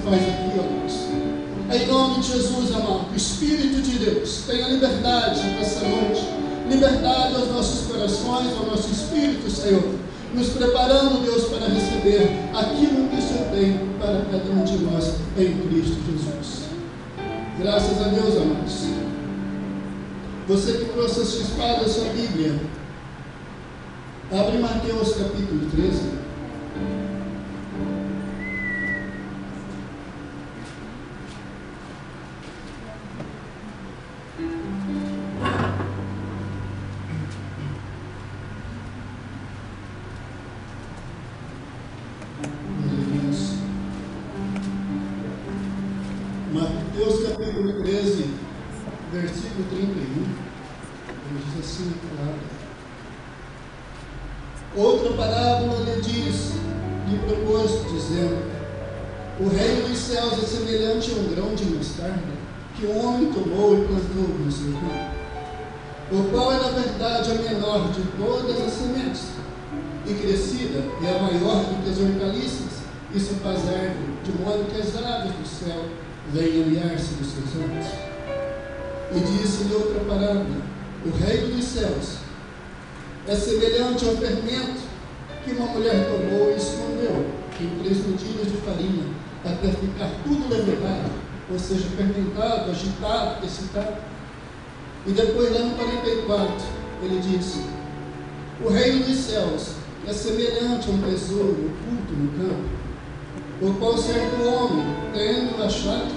faz aqui, ó Deus. Em nome de Jesus, amado, o Espírito de Deus tenha liberdade nessa noite, liberdade aos nossos corações, ao nosso espírito, Senhor, nos preparando, Deus, para receber aquilo que o Senhor tem para cada um de nós em Cristo Jesus. Graças a Deus, amados. Você que trouxe a sua espada, a sua Bíblia, abre Mateus capítulo 13. Mateus capítulo 13, versículo 31, diz assim a palavra: outra parábola lhe propôs, dizendo: o reino dos céus é semelhante a um grão de mostarda, que o homem tomou e plantou no seu campo, o qual é na verdade a menor de todas as sementes, e crescida é a maior do que as hortaliças, e se faz árvore, de modo que as aves do céu venham aliar-se dos seus ramos. E disse-lhe outra parábola: o reino dos céus é semelhante ao fermento que uma mulher tomou e escondeu em 3 medidas de farinha, até ficar tudo levedado, ou seja, fermentado, agitado, excitado. E depois, lá no 44, ele disse: o reino dos céus é semelhante a um tesouro oculto no campo, o qual certo homem, tendo achado,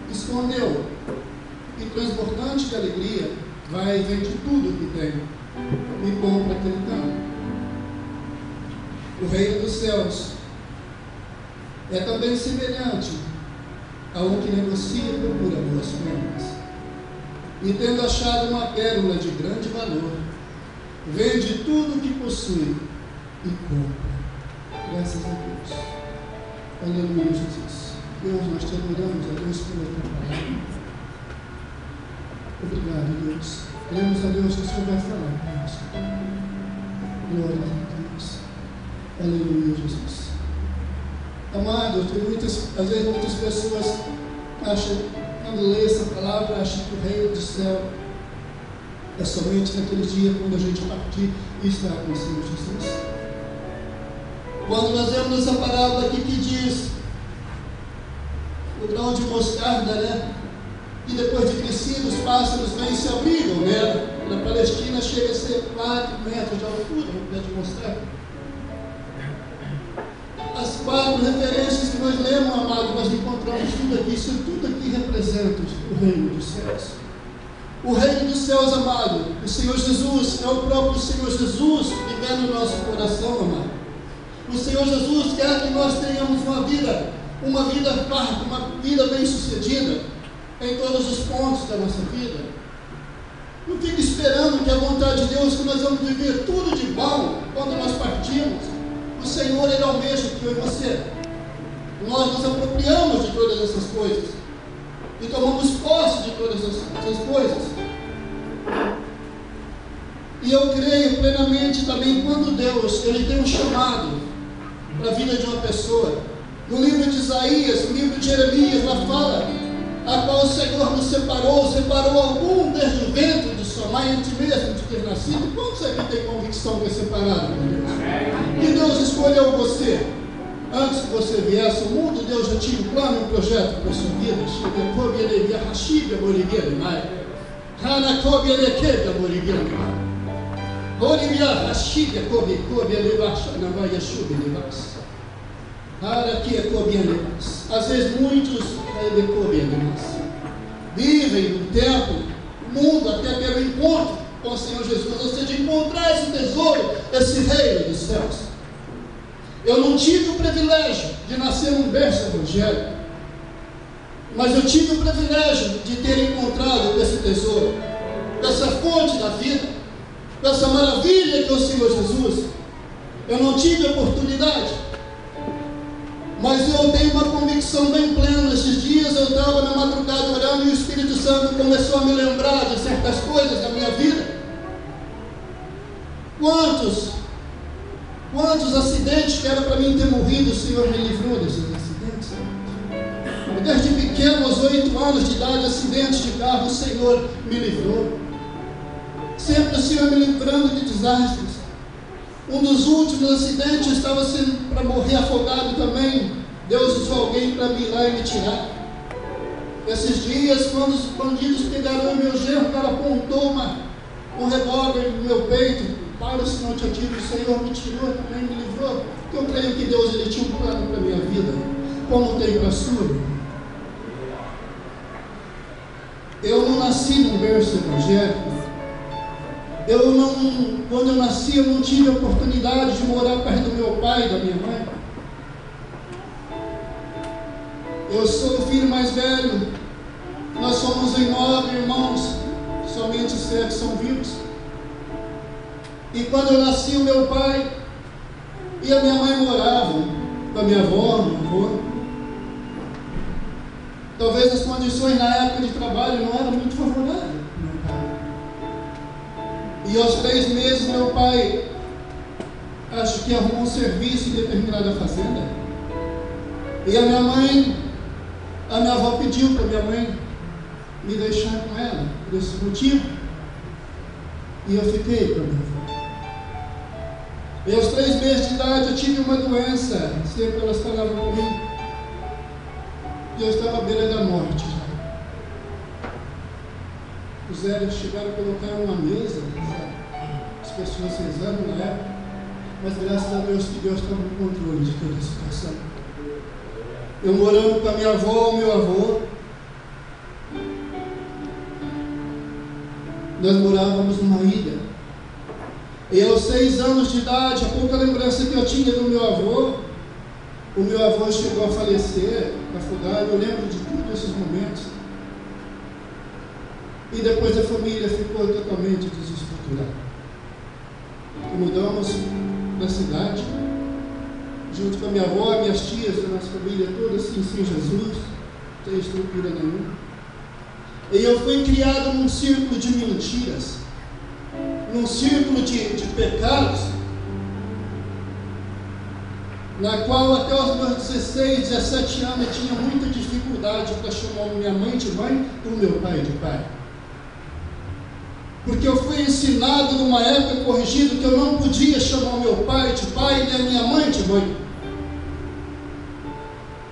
escondeu, e transbordante de alegria, vai e vende tudo o que tem, e compra aquele campo. O reino dos céus é também semelhante a um que negocia e procura boas compras, e tendo achado uma pérola de grande valor, vende tudo o que possui e compra. Graças a Deus. Aleluia, Jesus. Deus, nós te adoramos, a Deus, pela tua palavra. Obrigado, Deus. Cremos a Deus que o Senhor vai falar conosco. Glória a Deus. Aleluia, Jesus. Amados, às vezes muitas pessoas acham, quando lê essa palavra, acham que o reino do céu é somente naquele dia quando a gente partir e estar com o Senhor Jesus. Quando nós vemos essa parábola aqui que diz o grão de mostarda, né? E depois de crescido, os pássaros vêm e se abrigam nela. Na Palestina chega a ser 4 metros de altura, um pé de mostarda. As 4 referências que nós lemos, amado, nós encontramos tudo aqui. Isso tudo aqui representa o reino dos céus. O reino dos céus, amado, o Senhor Jesus, é o próprio Senhor Jesus vivendo no nosso coração, amado. O Senhor Jesus quer que nós tenhamos uma vida farta, uma vida bem sucedida em todos os pontos da nossa vida. Não fique esperando que a vontade de Deus, que nós vamos viver tudo de bom quando nós partimos. O Senhor, Ele almeja que eu e você, nós nos apropriamos de todas essas coisas e tomamos posse de todas essas coisas. E eu creio plenamente também quando Deus, Ele tem um chamado para a vida de uma pessoa. No livro de Isaías, no livro de Jeremias, lá fala: a qual o Senhor nos separou algum desde o ventre de sua mãe, antes mesmo de ter nascido. Quantos aqui tem convicção que é separado por Deus? Que Deus escolheu você antes que você viesse ao mundo. Deus já tinha um plano, um projeto para a sua vida. Às vezes muitos vivem no tempo, no mundo, até pelo encontro com o Senhor Jesus, ou seja, encontrar esse tesouro, esse reino dos céus. Eu não tive o privilégio de nascer num berço evangélico, mas eu tive o privilégio de ter encontrado esse tesouro, essa fonte da vida, essa maravilha que é o Senhor Jesus. Eu não tive oportunidade, mas eu tenho uma convicção bem plena. Esses dias eu estava na madrugada orando e o Espírito Santo começou a me lembrar de certas coisas da minha vida. Quantos acidentes que era para mim ter morrido, o Senhor me livrou desses acidentes. Desde pequeno, aos 8 anos de idade, acidentes de carro, o Senhor me livrou. Sempre o Senhor me livrando de desastres. Um dos últimos acidentes, eu estava sendo para morrer afogado também. Deus usou alguém para vir lá e me tirar. Esses dias, quando os bandidos pegaram o meu genro, o cara apontou um revólver no meu peito. Para, se não te atiro, o Senhor me tirou, também me livrou. Porque eu creio que Deus, Ele tinha um plano para a minha vida, como tem para a sua. Eu não nasci num berço evangélico. Quando eu nasci, eu não tive a oportunidade de morar perto do meu pai e da minha mãe. Eu sou o filho mais velho. Nós somos em 9 irmãos. Somente 7 são vivos. E quando eu nasci, o meu pai e a minha mãe moravam com a minha avó, meu avô. Talvez as condições na época de trabalho não eram muito favoráveis. E aos 3 meses, meu pai, acho que arrumou um serviço em determinada fazenda. E a minha avó pediu para minha mãe me deixar com ela, por esse motivo. E eu fiquei com a minha avó. E aos 3 meses de idade eu tive uma doença, sempre elas falavam comigo, que eu estava à beira da morte já. Os velhos chegaram a colocar uma mesa, as pessoas rezando na época, mas graças a Deus que Deus estava no controle de toda a situação. Eu morando com a minha avó, o meu avô, nós morávamos numa ilha. E aos 6 anos de idade, a pouca lembrança que eu tinha do meu avô, o meu avô chegou a falecer, afogado. Eu lembro de todos esses momentos. E depois a família ficou totalmente desestruturada. E mudamos da cidade, junto com a minha avó, minhas tias, a nossa família toda, assim, sem Jesus, sem estrutura nenhuma. E eu fui criado num círculo de mentiras, num círculo de pecados, na qual até os meus 16, 17 anos eu tinha muita dificuldade para chamar minha mãe de mãe e o meu pai de pai. Porque eu fui ensinado numa época corrigido que eu não podia chamar meu pai de pai nem a minha mãe de mãe.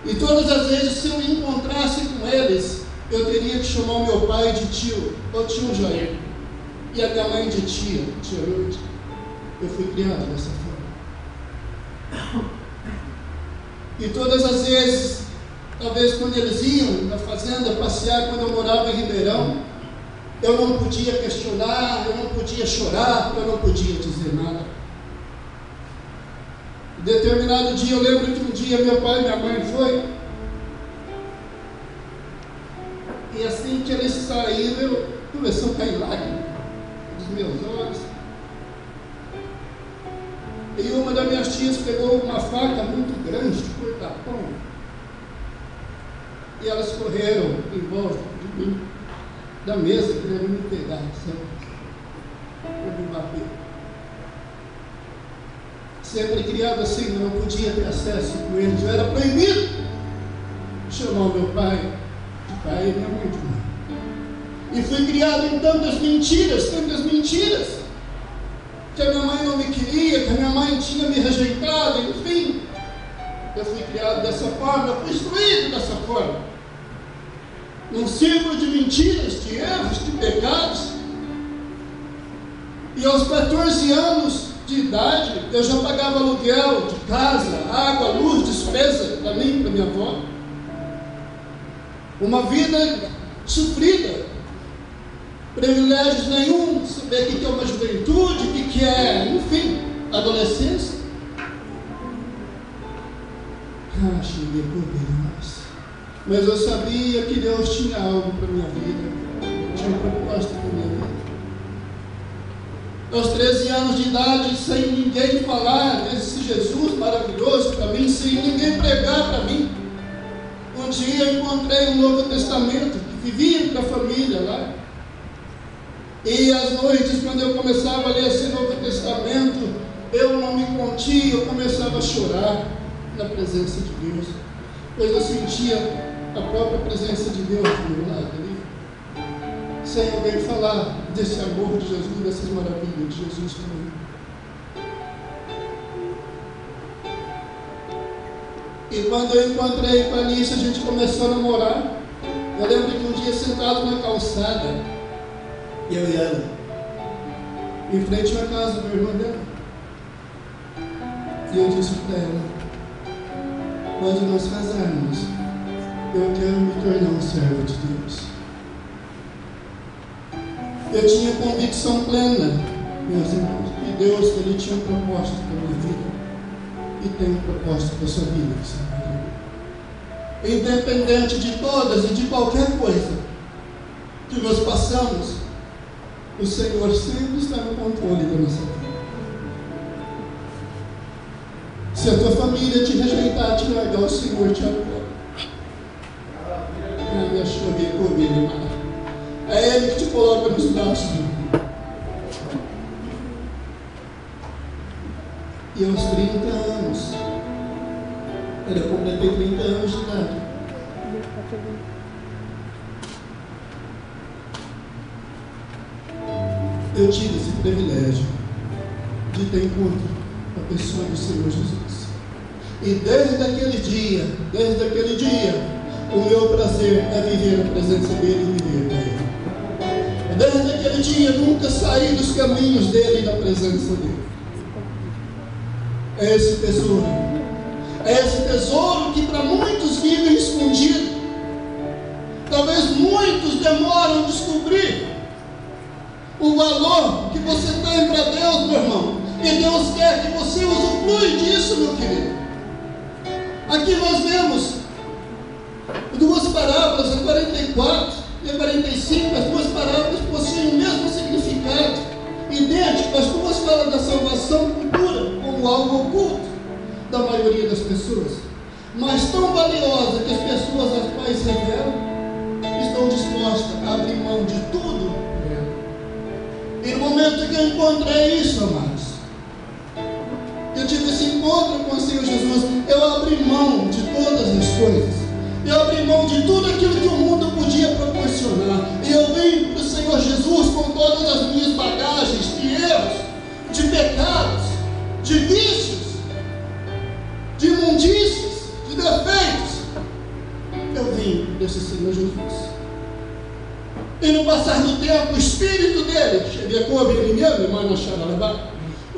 E todas as vezes, se eu encontrasse com eles, eu teria que chamar o meu pai de tio, ou tio Jair, e a minha mãe de tia Lourdes. Eu fui criado dessa forma. E todas as vezes, talvez quando eles iam na fazenda passear, quando eu morava em Ribeirão, eu não podia questionar, eu não podia chorar, eu não podia dizer nada. Em determinado dia, eu lembro que um dia meu pai e minha mãe foi, e assim que eles saíram, começou a cair lágrimas dos meus olhos. E uma das minhas tias pegou uma faca muito grande, de cortar pão, e elas correram em volta de mim, da mesa, querendo me pegar, sabe? Para me bater. Sempre criado assim, não podia ter acesso com eles, eu era proibido chamar o meu pai de pai e minha mãe de mãe. E fui criado em tantas mentiras, que a minha mãe não me queria, que a minha mãe tinha me rejeitado, enfim. Eu fui criado dessa forma, eu fui instruído dessa forma. Num círculo de mentiras, de erros, de pecados. E aos 14 anos de idade, eu já pagava aluguel de casa, água, luz, despesa para mim e para minha avó. Uma vida sofrida, privilégios nenhum, saber o que é uma juventude, o que é, enfim, adolescência. Cheguei por Deus. Mas eu sabia que Deus tinha algo para a minha vida, tinha um propósito para a minha vida. Aos 13 anos de idade, sem ninguém falar desse Jesus maravilhoso para mim, sem ninguém pregar para mim, um dia eu encontrei um Novo Testamento, que vivia com a família lá. E às noites, quando eu começava a ler esse Novo Testamento, eu não me contia, eu começava a chorar na presença de Deus, pois eu sentia a própria presença de Deus do meu lado ali, sem alguém falar desse amor de Jesus, dessas maravilhas de Jesus comigo. E quando eu encontrei com a Alice, a gente começou a namorar. Eu lembro que um dia sentado na calçada, eu e ela, em frente à casa do irmão dela, e eu disse para ela: quando nós casarmos, eu quero me tornar um servo de Deus. Eu tinha convicção plena, meus irmãos, que Deus, Ele tinha um propósito para a minha vida e tem um propósito para a sua vida. Independente de todas e de qualquer coisa que nós passamos, o Senhor sempre está no controle da nossa vida. Se a tua família te rejeitar, te largar, o Senhor te apoia. Me achou bem comigo, irmão. É Ele que te coloca nos braços. E aos 30 anos, eu completei 30 anos de idade. Eu tive esse privilégio de ter encontro com a pessoa do Senhor Jesus. E desde aquele dia, o meu prazer é viver na presença dEle e viver com Ele. Desde aquele dia, nunca saí dos caminhos dEle e da presença dEle. É esse tesouro. É esse tesouro que para muitos vive escondido. Talvez muitos demoram a descobrir o valor que você tem para Deus, meu irmão. E Deus quer que você usufrui disso, meu querido. Aqui nós vemos duas parábolas, a 44 e a 45. As duas parábolas possuem o mesmo significado, idêntico. As duas falam da salvação futura como algo oculto da maioria das pessoas, mas tão valiosa que as pessoas às quais revelam estão dispostas a abrir mão de tudo. E no momento que eu encontrei isso, amados, eu tive esse encontro com o Senhor Jesus, eu abri mão de todas as coisas, eu abri mão de tudo aquilo que o mundo podia proporcionar, e eu vim para o Senhor Jesus com todas as minhas bagagens de erros, de pecados, de vícios, de imundícias, de defeitos. Eu vim desse Senhor Jesus. E no passar do tempo, o Espírito dele, o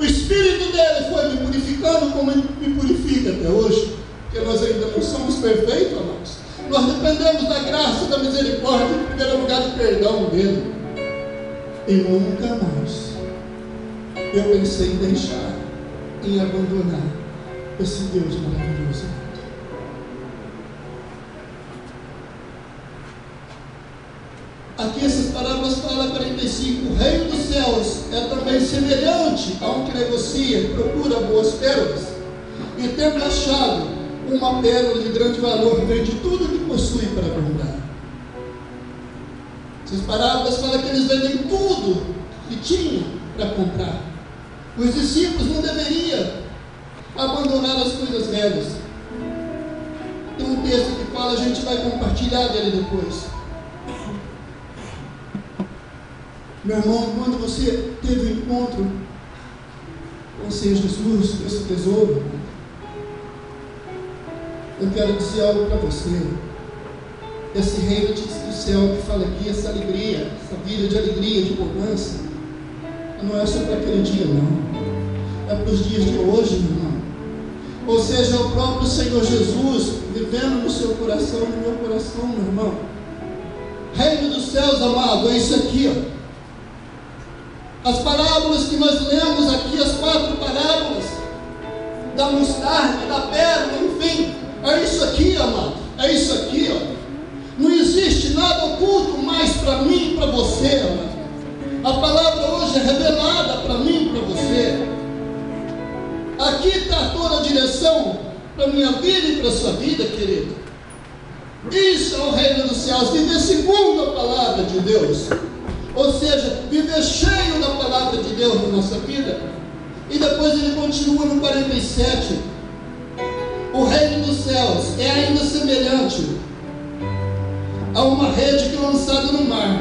Espírito dele foi me purificando como ele me purifica até hoje, porque nós ainda não somos perfeitos, amados. Nós dependemos da graça, da misericórdia, em primeiro lugar do perdão dele. E nunca mais eu pensei em deixar, em abandonar esse Deus maravilhoso. Aqui essas parábolas falam 45. O reino dos céus é também semelhante a um que negocia, procura boas pérolas, e tendo achado uma pérola de grande valor, vende tudo o que possui para comprar. Essas parábolas falam que eles vendem tudo que tinham para comprar. Os discípulos não deveriam abandonar as coisas velhas. Tem um texto que fala, a gente vai compartilhar dele depois. Meu irmão, quando você teve um encontro com o Senhor Jesus, com esse tesouro, eu quero dizer algo para você. Esse reino do céu que fala aqui, essa alegria, essa vida de alegria, de bonança, não é só para aquele dia, não. É para os dias de hoje, meu irmão. Ou seja, é o próprio Senhor Jesus vivendo no seu coração, no meu coração, meu irmão. Reino dos céus, amado, é isso aqui, ó. As parábolas que nós lemos aqui, as 4 parábolas da mostarda, da pérola, enfim, é isso aqui, amado, é isso aqui, ó. Não existe nada oculto mais para mim e para você, amado. A palavra hoje é revelada para mim e para você. Aqui está toda a direção para a minha vida e para a sua vida, querido. Isso é o reino dos céus, viver segundo a palavra de Deus. Ou seja, viver cheio da palavra de Deus na nossa vida. E depois ele continua no 47. O reino dos céus é ainda semelhante Há uma rede que é lançada no mar,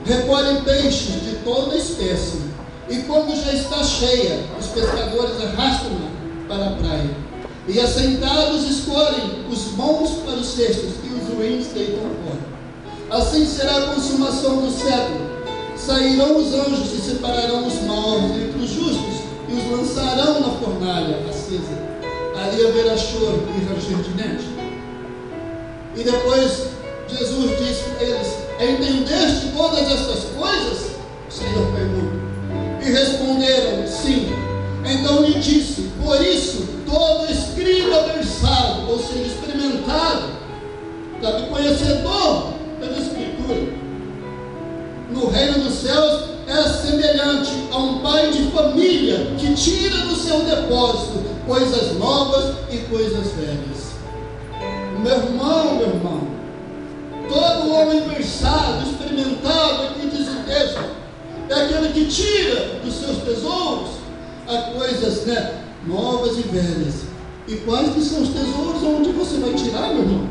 recolhe peixes de toda espécie, e quando já está cheia, os pescadores arrastam-na para a praia, e assentados escolhem os bons para os cestos, e os ruins deitam fora. Assim será a consumação do século. Sairão os anjos e separarão os maus entre os justos, e os lançarão na fornalha acesa. Ali haverá choro e ranger de dentes. E depois Jesus disse para eles: entendeste todas estas coisas? O Senhor pergunta. E responderam: sim. Então lhe disse: por isso, todo escriba versado, ou seja, experimentado, sabe, conhecedor pela Escritura, no reino dos céus é semelhante a um pai de família que tira do seu depósito coisas novas e coisas velhas. Meu irmão, todo homem versado, experimentado, aqui diz o texto, é aquele que tira dos seus tesouros as coisas, novas e velhas. E quais que são os tesouros? Onde você vai tirar, meu irmão?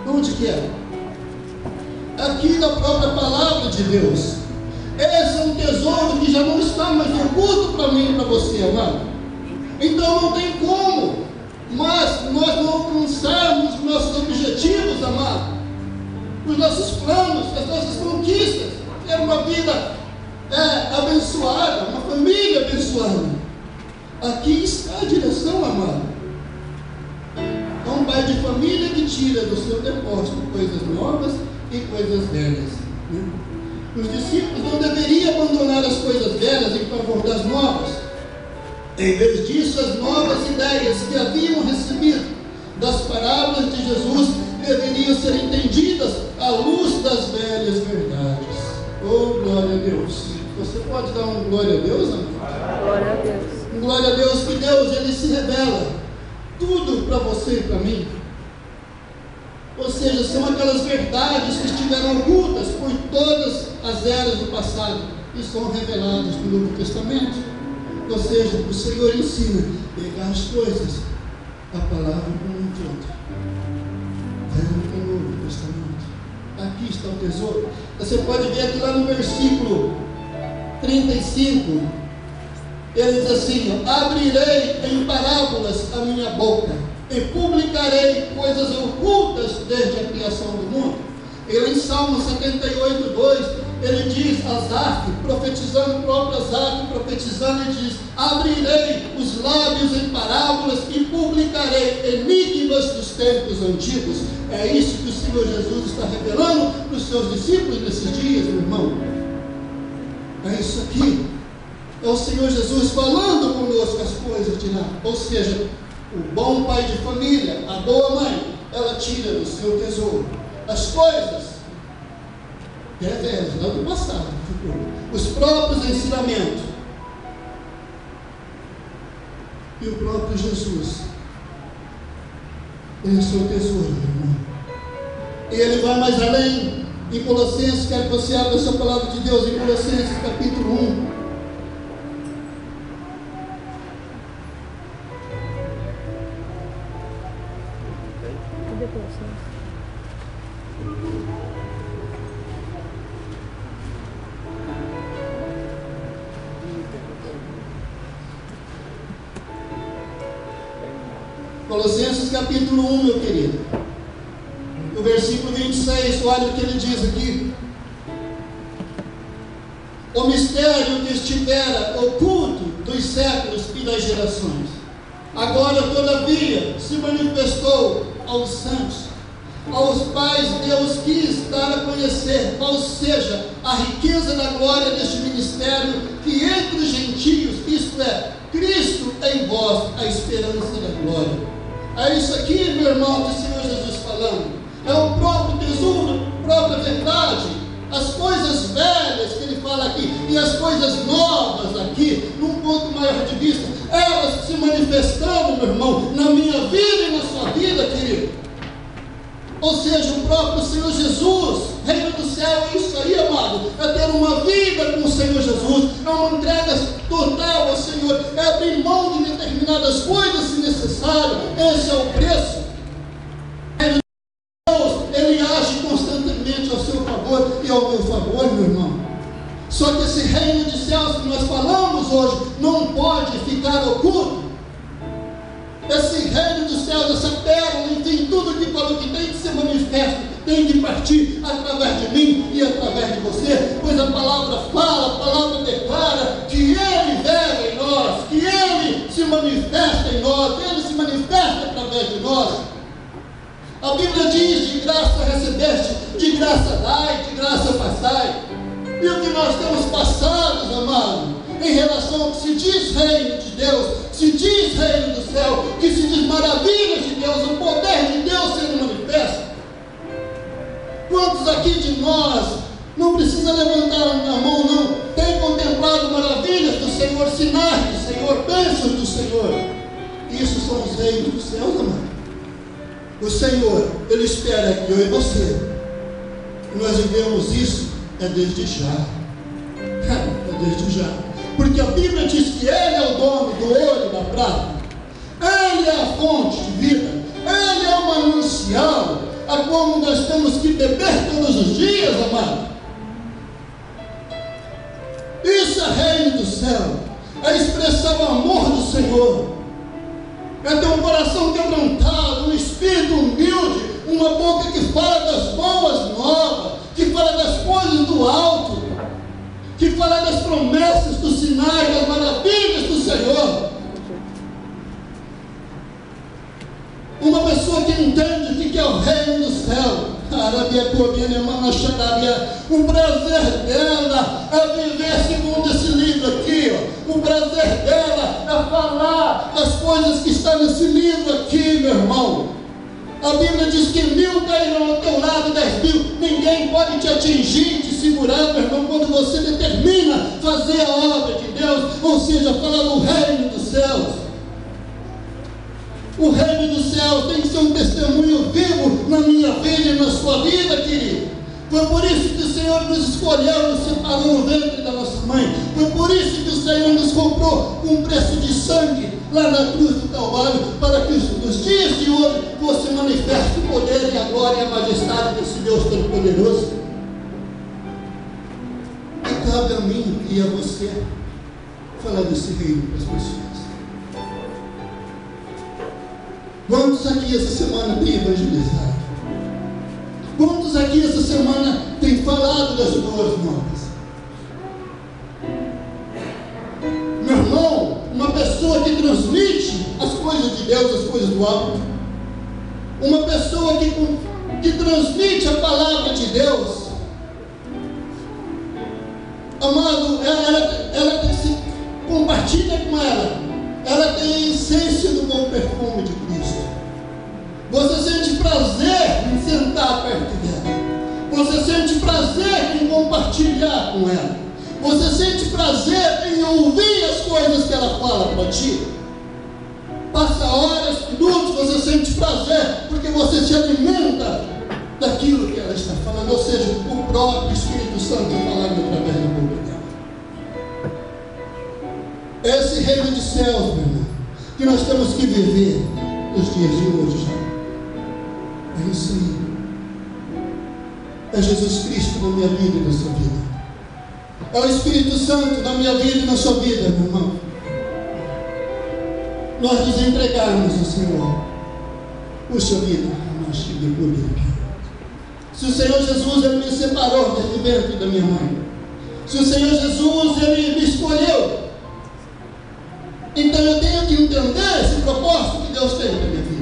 Onde que é? Aqui na própria palavra de Deus. Esse é um tesouro que já não está mais oculto para mim e para você, amado. Então não tem como mas nós não alcançarmos os nossos objetivos, amado, os nossos planos, as nossas conquistas, ter uma vida abençoada, uma família abençoada. Aqui está a direção, amado. É um pai de família que tira do seu depósito coisas novas e coisas velhas, né? Os discípulos não deveriam abandonar as coisas velhas em favor das novas. Em vez disso, as novas ideias que haviam recebido das parábolas de Jesus deveriam ser entendidas à luz das velhas verdades. Oh, glória a Deus! Você pode dar um glória a Deus, amado? Glória a Deus. Glória a Deus, que Deus, Ele se revela tudo para você e para mim. Ou seja, são aquelas verdades que estiveram ocultas por todas as eras do passado e são reveladas no Novo Testamento. Ou seja, o Senhor ensina a pegar as coisas, a palavra como um todo. Velho e Novo Testamento. Aqui está o tesouro. Você pode ver aqui lá no versículo 35. Ele diz assim: abrirei em parábolas a minha boca e publicarei coisas ocultas desde a criação do mundo. Ele em Salmo 78, 2, ele diz, Asaf, profetizando o próprio Asaf, profetizando, ele diz: abrirei os lábios em parábolas e publicarei enigmas dos tempos antigos. É isso que o Senhor Jesus está revelando para os seus discípulos nesses dias, meu irmão. É isso aqui. É o Senhor Jesus falando conosco as coisas de lá. Ou seja, o bom pai de família, a boa mãe, ela tira do seu tesouro as coisas velhas, lá do passado, os próprios ensinamentos, e o próprio Jesus. Ele é o seu tesouro, meu irmão. E ele vai mais além. Em Colossenses, quero que você abra a sua palavra de Deus, em Colossenses capítulo 1. Colossenses capítulo 1, meu querido. No versículo 26, olha o que ele diz aqui. O mistério que estivera oculto dos séculos e das gerações, agora todavia se manifestou aos santos, aos quais Deus quis dar a conhecer, ou seja, a riqueza da glória deste ministério, que entre os gentios, isto é, Cristo em vós, a esperança da glória. É isso aqui, meu irmão, que o Senhor Jesus falando. É o próprio tesouro, a própria verdade. As coisas velhas que ele fala aqui e as coisas novas aqui, num ponto maior de vista, elas se manifestando, meu irmão, na minha vida e na sua vida, querido. Ou seja, o próprio Senhor Jesus, reino do céu, é isso aí, amado, é ter uma vida com o Senhor Jesus, é uma entrega total ao Senhor, é abrir mão de determinadas coisas se necessário. Esse é o preço. Deus, ele age com Só que esse reino de céus que nós falamos hoje não pode ficar oculto. Esse reino dos céus, essa pérola, enfim, tudo que falou que tem que ser manifesto, tem que partir através de mim e através de você, pois a palavra fala, a palavra declara que Ele vive em nós, que Ele se manifesta em nós, Ele se manifesta através de nós. A Bíblia diz: de graça recebeste, de graça dai, de graça passai. E o que nós temos passado, amados, em relação ao que se diz reino de Deus, se diz reino do céu, que se diz maravilhas de Deus, o poder de Deus sendo manifesto. Quantos aqui de nós, não precisa levantar a mão não, tem contemplado maravilhas do Senhor, sinais do Senhor, bênçãos do Senhor? Isso são os reinos dos céus, amado. O Senhor, Ele espera que eu e você, nós vivemos isso desde já. Desde já. Porque a Bíblia diz que Ele é o dono do ouro e da prata. Ele é a fonte de vida. Ele é o manancial a como nós temos que beber todos os dias, amado. Isso é reino do céu. É expressar o amor do Senhor. É ter um coração quebrantado, um espírito humilde, uma boca que fala das boas novas, que fala das coisas do alto, que fala das promessas, dos sinais, das maravilhas do Senhor. Uma pessoa que entende o que é o reino do céu, o prazer dela é viver segundo esse livro aqui, ó. O prazer dela é falar das coisas que estão nesse livro aqui, meu irmão. A Bíblia diz que 1000 cairão ao teu lado, 10.000, ninguém pode te atingir, te segurar, meu irmão, quando você determina fazer a obra de Deus, ou seja, falar do reino dos céus. O reino dos céus tem que ser um testemunho vivo na minha vida e na sua vida, querido. Foi por isso que o Senhor nos escolheu, nos separou no ventre da nossa mãe. Foi por isso que o Senhor nos comprou com um preço de sangue lá na cruz do Calvário, para que nos dias de hoje fosse manifesto o poder e a glória e a majestade desse Deus Todo-Poderoso. E cabe a mim e a você falar desse reino para as pessoas. Quantos aqui essa semana têm evangelizado? Quantos aqui essa semana têm falado das boas novas? Meu irmão, uma pessoa que transmite as coisas de Deus, as coisas do alto, uma pessoa que transmite a palavra de Deus, amado, ela tem que se compartilha com ela tem a essência do bom perfume de Cristo. Você sente prazer em sentar perto dela. Você sente prazer em compartilhar com ela. Você sente prazer em ouvir as coisas que ela fala para ti. Passa horas, minutos, você sente prazer porque você se alimenta daquilo que ela está falando, ou seja, o próprio Espírito Santo falando através da boca dela. Esse reino de céus, meu irmão, que nós temos que viver nos dias de hoje já. É isso aí. É Jesus Cristo na minha vida e na sua vida. É o Espírito Santo na minha vida e na sua vida, meu irmão. Nós nos entregarmos ao Senhor. Puxa vida, nós chegamos. Se o Senhor Jesus, Ele me separou desse ventre da minha mãe. Se o Senhor Jesus, Ele me escolheu, então eu tenho que entender esse propósito que Deus tem na minha vida.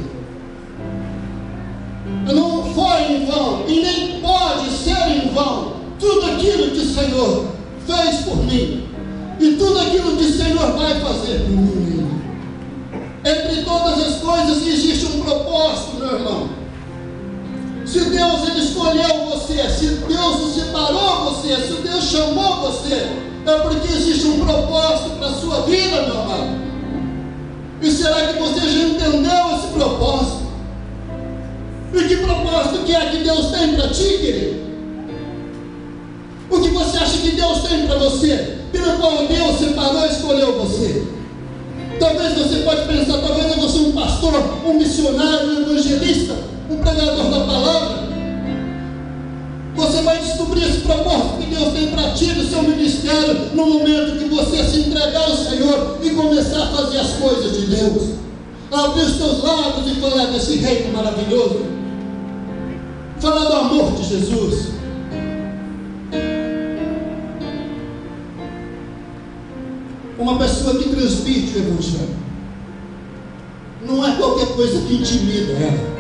Não foi em vão, e nem pode ser em vão, tudo aquilo que o Senhor fez por mim, e tudo aquilo que o Senhor vai fazer por mim. Entre todas as coisas existe um propósito, meu irmão. Se Deus Ele escolheu você, se Deus o separou você, se Deus chamou você, é porque existe um propósito para a sua vida, meu amado. E será que você já entendeu esse propósito? E que propósito que é que Deus tem para ti, querido? O que você acha que Deus tem para você, pelo qual Deus separou e escolheu você? Talvez você pode pensar, talvez eu vou ser um pastor, um missionário, um evangelista, um pregador da palavra. Você Você vai descobrir esse propósito que Deus tem para ti no seu ministério, no momento que você se entregar ao Senhor e começar a fazer as coisas de Deus. Abrir os teus lábios e falar desse reino maravilhoso. Falar do amor de Jesus. Uma pessoa que transmite o Evangelho. Não é qualquer coisa que intimida ela.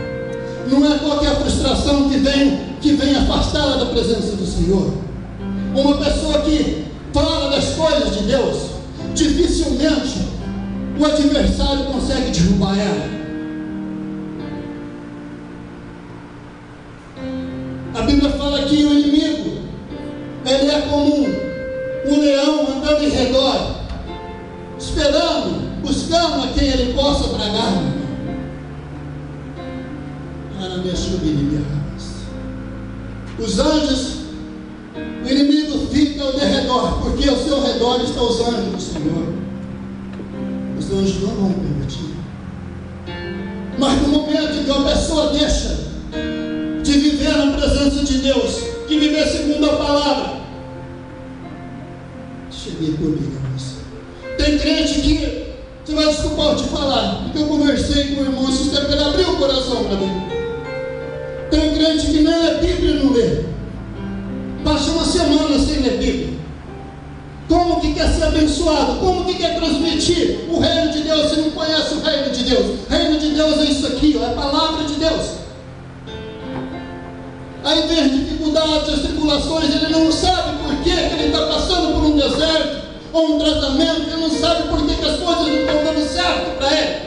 Não é qualquer frustração que vem afastá-la da presença do Senhor. Uma pessoa que fala das coisas de Deus, dificilmente o adversário consegue derrubar ela. A Bíblia fala que o inimigo, ele é como um leão andando em redor, esperando, buscando a quem ele possa tragar. Os anjos, o inimigo fica ao derredor, porque ao seu redor estão os anjos do Senhor. Os anjos não vão permitir. Mas no momento que uma pessoa deixa de viver na presença de Deus, de viver segundo a palavra, cheguei comigo. Tem crente que, você vai desculpar eu te falar, porque eu conversei com o irmão esse tempo, ele abriu o coração para mim. Tem crente que nem a Bíblia não lê, passa uma semana sem ler Bíblia. Como que quer ser abençoado? Como que quer transmitir o reino de Deus se não conhece o reino de Deus? O reino de Deus é isso aqui, é a palavra de Deus. Aí vem as dificuldades, as tribulações, ele não sabe por que ele está passando por um deserto ou um tratamento, ele não sabe por que as coisas não estão dando certo para ele.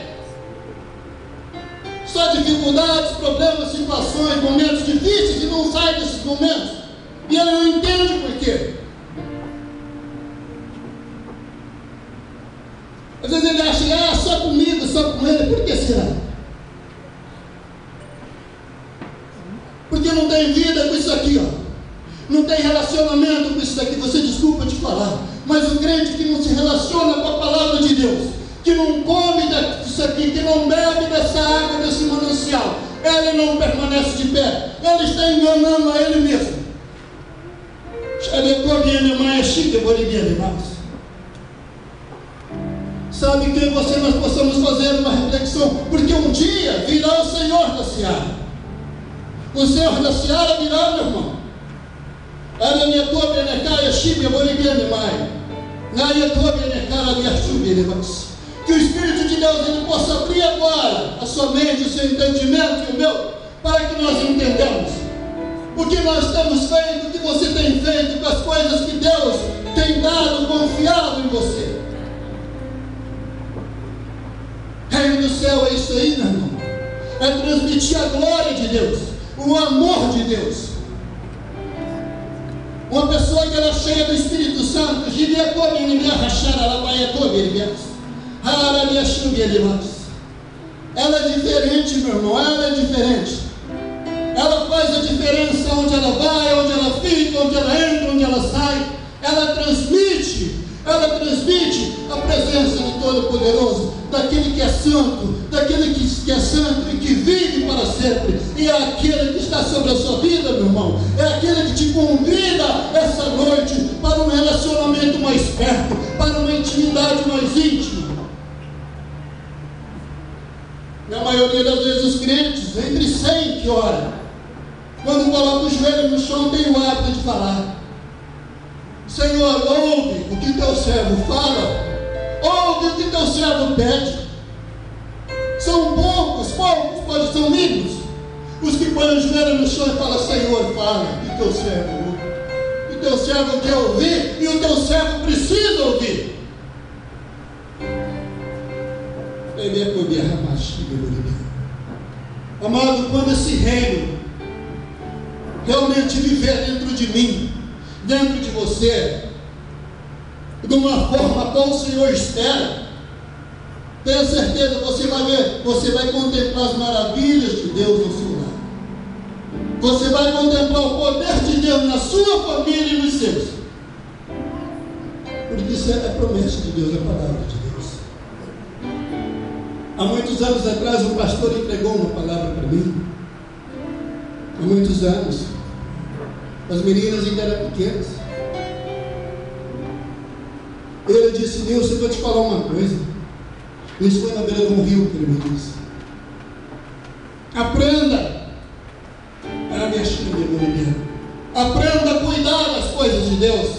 Só dificuldades, problemas, situações, momentos difíceis, e não sai desses momentos. E ele não entende por quê. Às vezes ele acha, só comigo, só com ele. Por que será? Porque não tem vida com isso aqui, ó. Não tem relacionamento com isso daqui. Você desculpa te falar, mas o crente que não se relaciona com a palavra de Deus, que não come disso aqui, que não bebe dessa água, desse manancial, ele não permanece de pé. Ele está enganando a ele mesmo. Sabe que nós possamos fazer uma reflexão, porque um dia virá o Senhor da Seara. O Senhor da Seara virá, meu irmão. Que o Espírito de Deus ele possa abrir agora a sua mente, o seu entendimento e o meu, para que nós entendamos o que nós temos feito, o que você tem feito com as coisas que Deus tem dado, confiado em você. Reino do céu é isso aí, meu irmão. É transmitir a glória de Deus, o amor de Deus. Uma pessoa que era cheia do Espírito Santo, ela é diferente, meu irmão, ela é diferente. Ela faz a diferença onde ela vai, onde ela fica, onde ela entra, onde ela sai. Ela transmite a presença do Todo-Poderoso, daquele que é santo, e que vive para sempre. E é aquele que está sobre a sua vida, meu irmão. É aquele que te convida essa noite para um relacionamento mais perto, para uma intimidade mais íntima. Na maioria das vezes os crentes, entre 100 que oram, quando colocam o joelho no chão, tem o hábito de falar: Senhor, ouve o que teu servo fala, ouve o que teu servo pede. São poucos, pode ser mínimos, os que põem o joelho no chão e falam: Senhor, fala, e teu servo ouve. O teu servo quer ouvir, e o teu servo precisa ouvir. Amado, quando esse reino realmente viver dentro de mim, dentro de você, de uma forma qual o Senhor espera, tenha certeza, você vai ver, você vai contemplar as maravilhas de Deus no seu lar. Você vai contemplar o poder de Deus na sua família e nos seus. Porque isso é a promessa de Deus, é a palavra de Deus. Há muitos anos atrás, um pastor entregou uma palavra para mim. Há muitos anos. As meninas ainda eram pequenas. Ele disse: Nilson, eu vou te falar uma coisa. Isso foi na beira de um rio que ele me disse. Aprenda. Era minha filha, meu Deus. Aprenda a cuidar das coisas de Deus.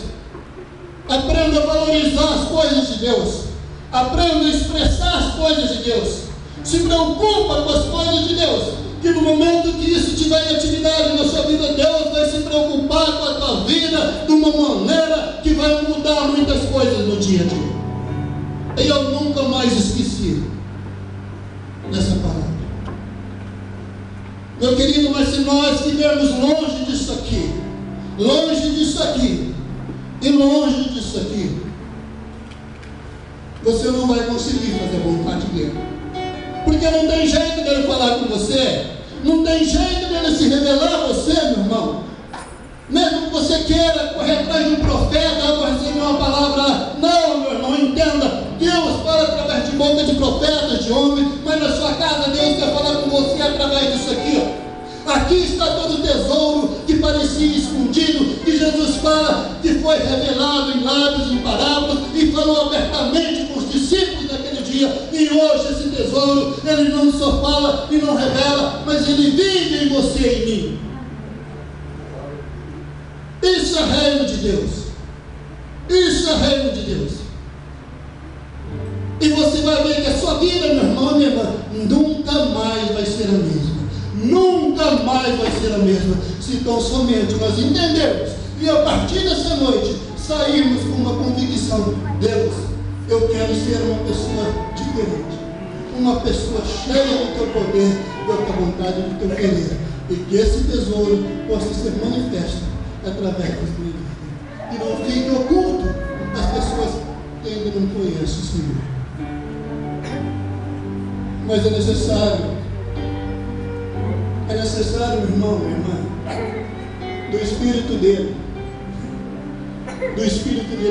Aprenda a valorizar as coisas de Deus. Aprenda a expressar as coisas de Deus. Se preocupa com as coisas de Deus. Que no momento que isso tiver em atividade na sua vida, Deus vai se preocupar com a tua vida de uma maneira que vai mudar muitas coisas no dia a dia. E eu nunca mais esqueci dessa palavra. Meu querido, mas se nós estivermos longe disso aqui, e longe disso aqui, você não vai conseguir fazer a vontade dele. Porque não tem jeito dele falar com você, não tem jeito dele se revelar a você, meu irmão. Mesmo que você queira correr atrás de um profeta ou receber uma palavra, não, meu irmão, entenda. Deus fala através de boca de profetas, de homens, mas na sua casa Deus quer falar com você através disso aqui, ó. Aqui está todo o tesouro que parecia escondido, que Jesus fala que foi revelado em lábios, em parábolas, e falou abertamente com os discípulos naquele dia. E hoje esse tesouro, ele não só fala e não revela, mas ele vive em você e em mim. Isso é reino de Deus. Isso é reino de Deus. E você vai ver que a sua vida, meu irmão, minha irmã, nunca mais vai ser a mesma. Nunca mais vai ser a mesma, se tão somente nós entendermos e a partir dessa noite sairmos com uma convicção: Deus, eu quero ser uma pessoa diferente, uma pessoa cheia do teu poder, da tua vontade, do teu querer, e que esse tesouro possa ser manifesto através da minha vida, e não fique oculto às pessoas que ainda não conhecem o Senhor. Mas é necessário, meu irmão, minha irmã, do Espírito dele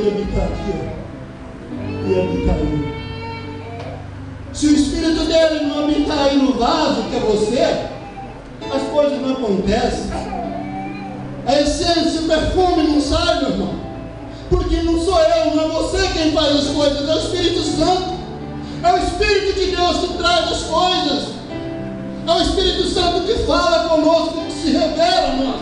habitar aqui, ó, e habitar aí. Se o Espírito dele não habitar aí no vaso, que é você, as coisas não acontecem. A essência, o perfume não sai, meu irmão, porque não sou eu, não é você quem faz as coisas, é o Espírito Santo. É o Espírito de Deus que traz as coisas. É o Espírito Santo que fala conosco, que se revela a nós.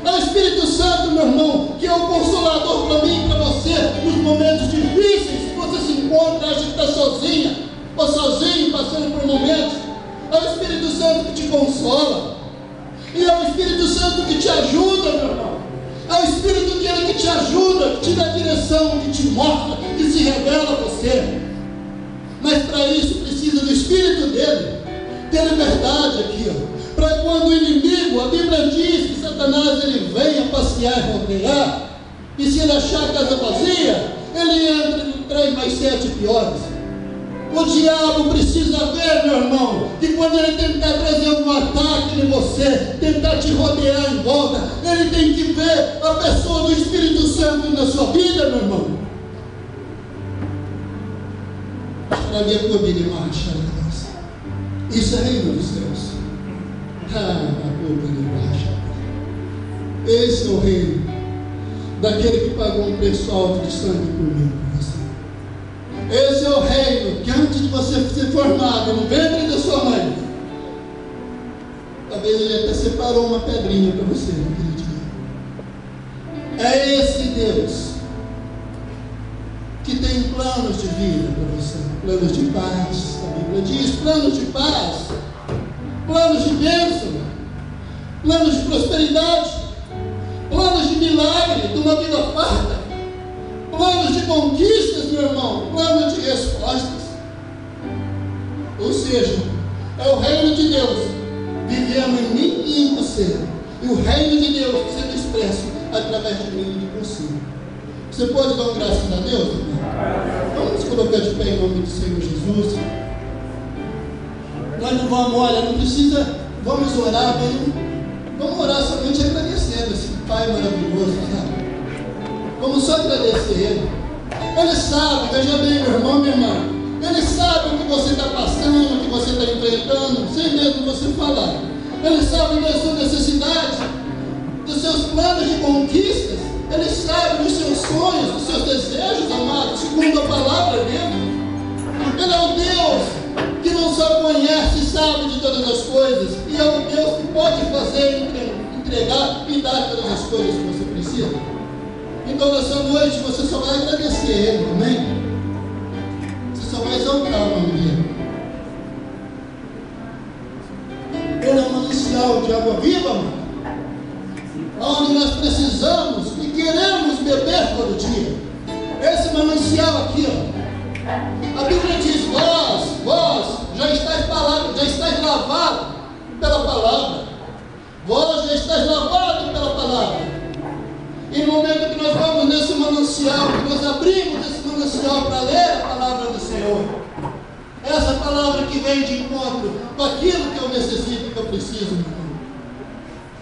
É o Espírito Santo, meu irmão, que é o consolador para mim e para você nos momentos difíceis que você se encontra, acha que está sozinha ou sozinho, passando por momentos. É o Espírito Santo que te consola. E é o Espírito Santo que te ajuda, meu irmão. É o Espírito que te ajuda, que te dá direção, que te mostra, que se revela a você. Mas para isso precisa do Espírito dele. Ter liberdade aqui, ó, para quando o inimigo, a Bíblia diz que Satanás ele vem a passear e rodear, e se ele achar a casa vazia, ele entra em 3 mais 7 piores. O diabo precisa ver, meu irmão, que quando ele tentar trazer um ataque em você, tentar te rodear em volta, ele tem que ver a pessoa do Espírito Santo na sua vida, meu irmão. Para ver a tua vida e marcha. Isso é reino dos céus. Esse é o reino daquele que pagou um preço alto de sangue por mim, por você. Esse é o reino que antes de você ser formado no ventre da sua mãe, talvez ele até separou uma pedrinha para você naquele dia. É esse Deus que tem planos de vida para você, planos de paz. A Bíblia diz: planos de paz, planos de bênção, planos de prosperidade, planos de milagre, de uma vida farta, planos de conquistas, meu irmão, planos de respostas. Ou seja, é o reino de Deus vivendo em mim e em você, e o reino de Deus sendo expresso através de mim e de você. Você pode dar graças a Deus, irmão? Vamos nos colocar de pé em nome do Senhor Jesus. Nós não vamos, olha, não precisa, vamos orar, vamos orar somente agradecendo esse Pai maravilhoso, sabe? Vamos só agradecer Ele. Ele sabe, veja bem, meu irmão, minha irmã, Ele sabe o que você está passando, o que você está enfrentando, sem mesmo você falar. Ele sabe da sua necessidade, dos seus planos de conquista. sonhos, dos seus desejos, amado, segundo a palavra dele. Ele é um Deus que não só conhece e sabe de todas as coisas, e é um Deus que pode fazer, entregar e dar todas as coisas que você precisa. Então nessa noite você só vai agradecer a Ele, amém? Você só vai exaltar o nome dele. Ele é um manancial de água viva, mano, onde nós precisamos e queremos beber todo dia. Esse manancial aqui, ó. A Bíblia diz: vós já estáis lavado pela palavra. Vós já estáis lavado pela palavra. E no momento que nós vamos nesse manancial, que nós abrimos esse manancial para ler a palavra do Senhor, essa palavra que vem de encontro com aquilo que eu necessito, que eu preciso, meu irmão.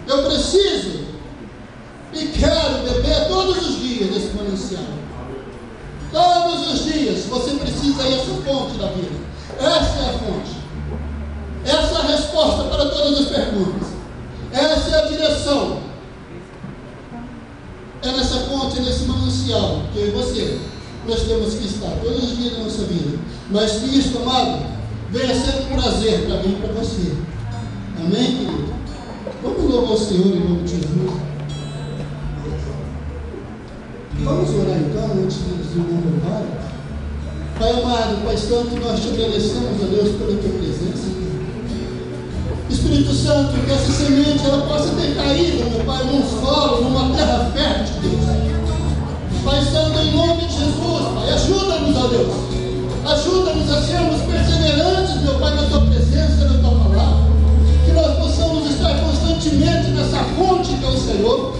Eu preciso e quero beber todos os dias desse manancial. Todos os dias você precisa ir a essa fonte da vida. Essa é a fonte. Essa é a resposta para todas as perguntas. Essa é a direção. É nessa fonte, nesse manancial, que eu e você, nós temos que estar todos os dias da nossa vida. Mas que isso, amado, venha ser um prazer para mim e para você. Amém, querido? Vamos louvar o Senhor em nome de Jesus. Vamos orar então, antes de louvar. Pai amado, Pai Santo, nós te agradecemos, a Deus, pela tua presença. Espírito Santo, que essa semente ela possa ter caído, meu Pai, num solo, numa terra fértil, Deus. Pai Santo, em nome de Jesus, Pai, ajuda-nos, ó Deus. Ajuda-nos a sermos perseverantes, meu Pai, na tua presença, na tua palavra. Que nós possamos estar constantemente nessa fonte que é o Senhor.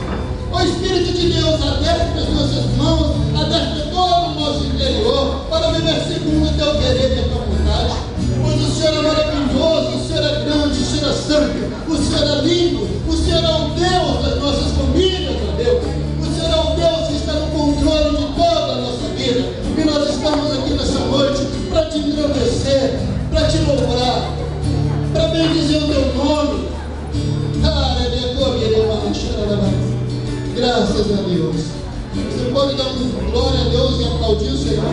Ó Espírito de Deus, adestra as nossas mãos, adestra todo o nosso interior, para viver segundo o teu querer e a tua vontade. Pois o Senhor é maravilhoso, o Senhor é grande, o Senhor é santo, o Senhor é lindo, o Senhor é o Deus das nossas famílias, ó Deus. O Senhor é o Deus que está no controle de toda a nossa vida. E nós estamos aqui nessa noite para te engrandecer, para te louvar, para bendizer o teu nome. Graças a Deus. Você pode dar glória a Deus e aplaudir o Senhor.